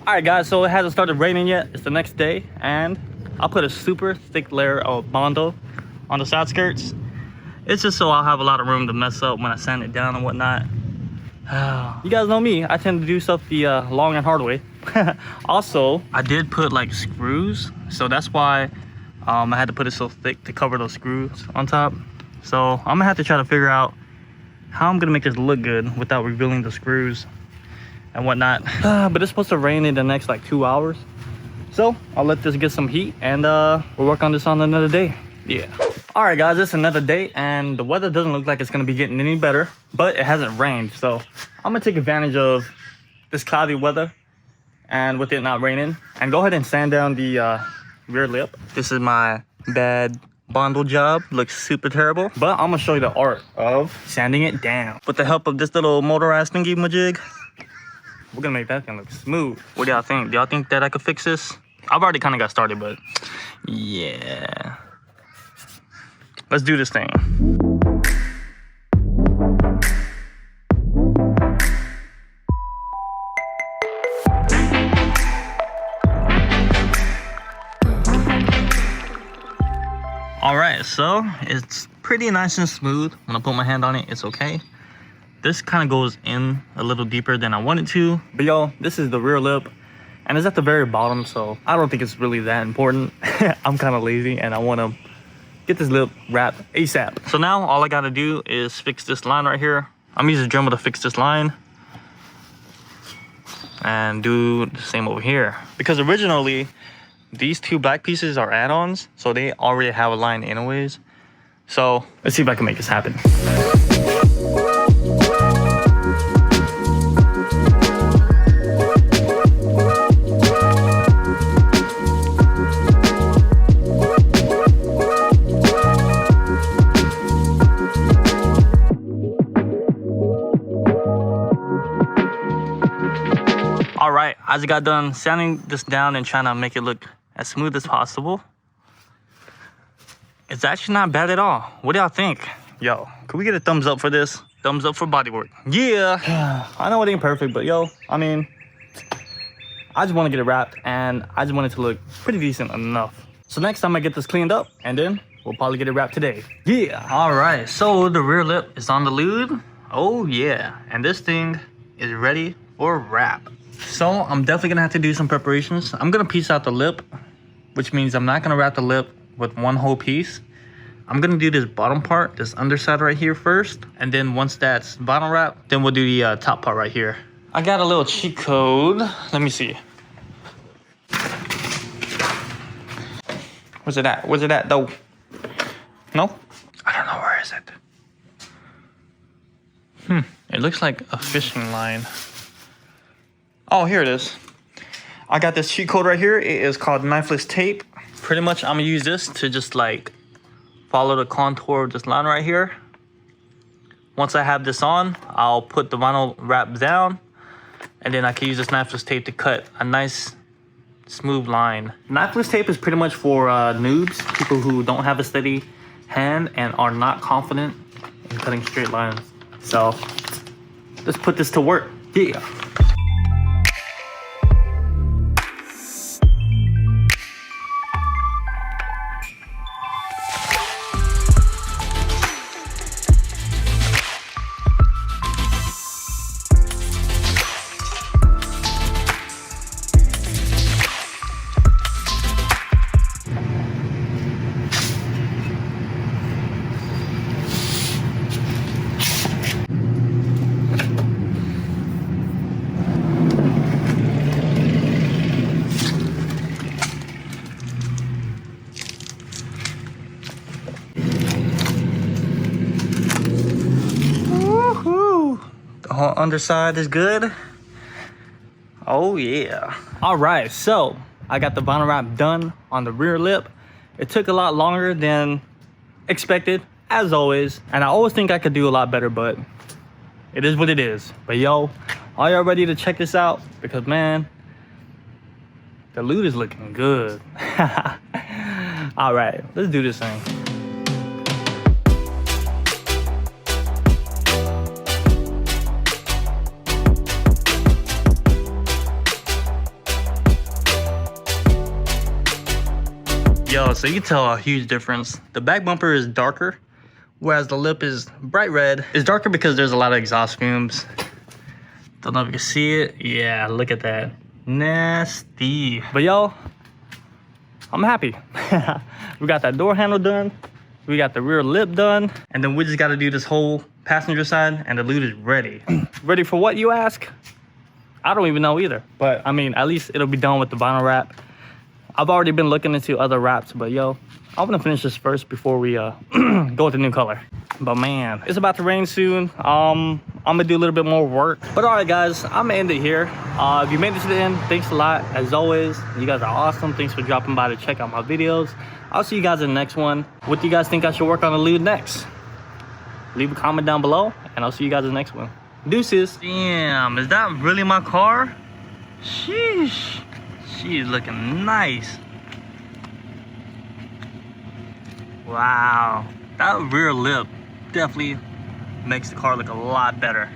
All right, guys, so it hasn't started raining yet. It's the next day, and I'll put a super thick layer of Bondo on the side skirts. It's just so I'll have a lot of room to mess up when I sand it down and whatnot. You guys know me, I tend to do stuff the long and hard way. Also, I did put like screws, so that's why I had to put it so thick to cover those screws on top. So I'm gonna have to try to figure out how I'm gonna make this look good without revealing the screws and whatnot. But it's supposed to rain in the next like 2 hours, so I'll let this get some heat and we'll work on this on another day. Yeah. All right, guys, it's another day and the weather doesn't look like it's gonna be getting any better, but it hasn't rained, so I'm gonna take advantage of this cloudy weather and with it not raining and go ahead and sand down the rear lip. This is my bad Bondo job. Looks super terrible, but I'm gonna show you the art of sanding it down with the help of this little motorized thingy majig. We're gonna make that thing look smooth. What do y'all think? Do y'all think that I could fix this? I've already kind of got started, but yeah. Let's do this thing. All right, so it's pretty nice and smooth. When I put my hand on it, it's okay. This kind of goes in a little deeper than I wanted to. But yo, this is the rear lip and it's at the very bottom, so I don't think it's really that important. I'm kind of lazy and I want to get this lip wrapped ASAP. So now all I got to do is fix this line right here. I'm using Dremel to fix this line and do the same over here. Because originally, these two black pieces are add-ons, so they already have a line anyways. So let's see if I can make this happen. All right, I just got done sanding this down and trying to make it look as smooth as possible. It's actually not bad at all. What do y'all think? Yo, can we get a thumbs up for this? Thumbs up for bodywork. Yeah. I know it ain't perfect, but yo, I mean, I just want to get it wrapped and I just want it to look pretty decent enough. So next time I get this cleaned up and then we'll probably get it wrapped today. Yeah. All right, so the rear lip is on the lude. Oh yeah, and this thing is ready for wrap. So I'm definitely gonna have to do some preparations. I'm gonna piece out the lip, which means I'm not gonna wrap the lip with one whole piece. I'm gonna do this bottom part, this underside right here first, and then once that's bottom wrap, then we'll do the top part right here. I got a little cheat code. Let me see. Where's it at? Where's it at though? No? I don't know, where is it? It looks like a fishing line. Oh, here it is. I got this cheat code right here. It is called knifeless tape. Pretty much I'm gonna use this to just like follow the contour of this line right here. Once I have this on, I'll put the vinyl wrap down and then I can use this knifeless tape to cut a nice smooth line. Knifeless tape is pretty much for noobs, people who don't have a steady hand and are not confident in cutting straight lines. So let's put this to work. Yeah. Whole underside is good. Oh yeah. All right, so I got the vinyl wrap done on the rear lip. It took a lot longer than expected, as always, and I always think I could do a lot better, but it is what it is. But yo, are y'all ready to check this out? Because man, the lude is looking good. All right, let's do this thing. Yo, so you can tell a huge difference. The back bumper is darker, whereas the lip is bright red. It's darker because there's a lot of exhaust fumes. Don't know if you can see it. Yeah, look at that. Nasty. But yo, I'm happy. We got that door handle done. We got the rear lip done. And then we just got to do this whole passenger side, and the lude is ready. Ready for what, you ask? I don't even know either. But I mean, at least it'll be done with the vinyl wrap. I've already been looking into other wraps, but yo, I want to finish this first before we go with the new color. But man, it's about to rain soon. I'm gonna do a little bit more work. But all right, guys, I'm gonna end it here. If you made it to the end, thanks a lot. As always, you guys are awesome. Thanks for dropping by to check out my videos. I'll see you guys in the next one. What do you guys think I should work on the lude next? Leave a comment down below, and I'll see you guys in the next one. Deuces. Damn, is that really my car? Sheesh. She's looking nice. Wow, that rear lip definitely makes the car look a lot better.